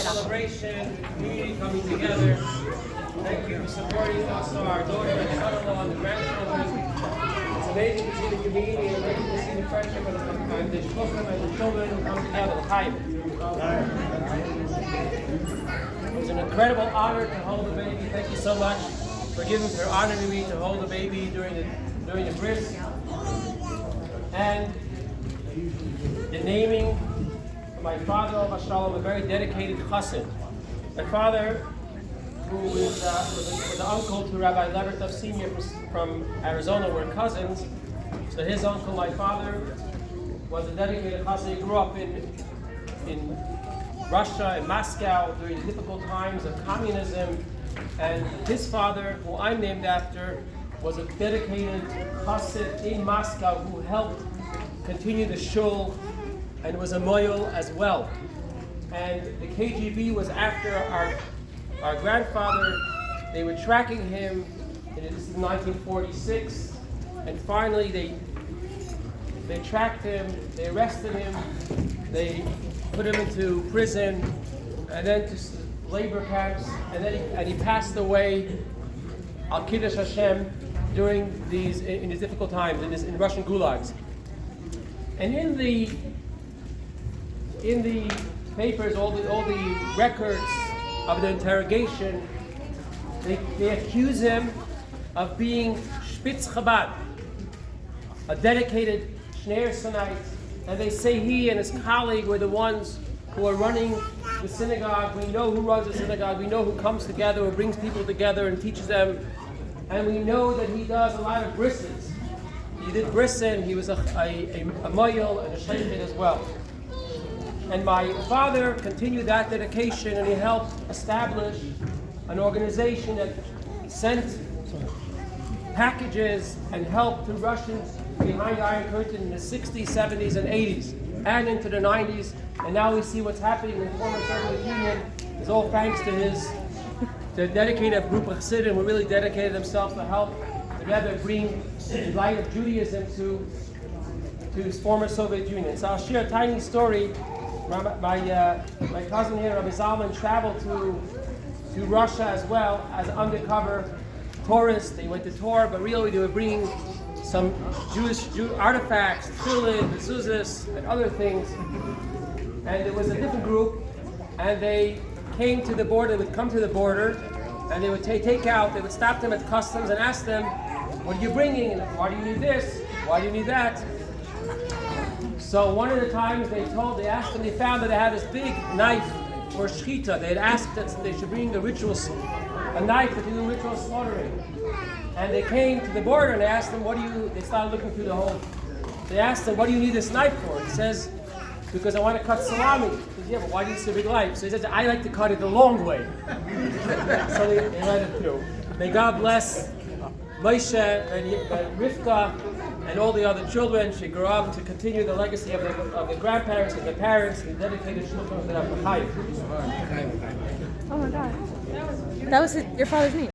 celebration, community coming together. Thank you for supporting us, our daughter and son-in-law and the grandchildren. It's amazing to see the community and amazing to see the friendship and the shluchim and the children who come together. L'chaim. It was an incredible honor to hold the baby. Thank you so much for honoring me to hold the baby during the Brit. And the naming of my father, a very dedicated chassid. My father, who was the uncle to Rabbi Levertov Sr. from Arizona, we're cousins. So his uncle, my father, was a dedicated chassid. He grew up in Russia, in Moscow, during the difficult times of communism. And his father, who I'm named after, was a dedicated chassid in Moscow who helped continue the shul and was a moyel as well. And the KGB was after our grandfather. They were tracking him, and this is 1946, and finally they tracked him, they arrested him, they put him into prison, and then to labor camps, and he passed away al Kiddush Hashem during in these difficult times in Russian gulags. And in the papers, all the records of the interrogation, they accuse him of being Spitz Chabad, a dedicated Shnei Sonite, and they say he and his colleague were the ones who are running the synagogue. We know who runs the synagogue. We know who comes together, who brings people together and teaches them. And we know that he does a lot of brises. He did brisen. He was a moyel and a shaykhid as well. And my father continued that dedication, and he helped establish an organization that sent packages and helped to Russians behind the Iron Curtain in the 60s, 70s, and 80s, and into the 90s. And now we see what's happening in the former Soviet Union. It's all thanks to the dedicated group of Chassidim who really dedicated themselves to help together bring the light of Judaism to the former Soviet Union. So I'll share a tiny story. My cousin here, Rabbi Zalman, traveled to Russia as well as undercover tourists. They went to tour, but really they were bringing some Jewish artifacts, tefillin, mezuzahs, and other things. And there was a different group, and they came to the border. They would come to the border, and they would take out. They would stop them at customs and ask them, "What are you bringing? And why do you need this? Why do you need that?" So one of the times they asked them, they found that they had this big knife for shechita. They had asked that they should bring a knife to do ritual slaughtering. And they came to the border and they asked them, they started looking through the hole. They asked them, "What do you need this knife for?" He says, "Because I want to cut salami." He says, "Yeah, but why do you need so big knife?" So he says, "I like to cut it the long way." So they let it through. May God bless Moshe and Rivka and all the other children. She grew up to continue the legacy of the grandparents and the parents, the dedicated shluchim that have l'chaim. Oh my God. That was your father's name.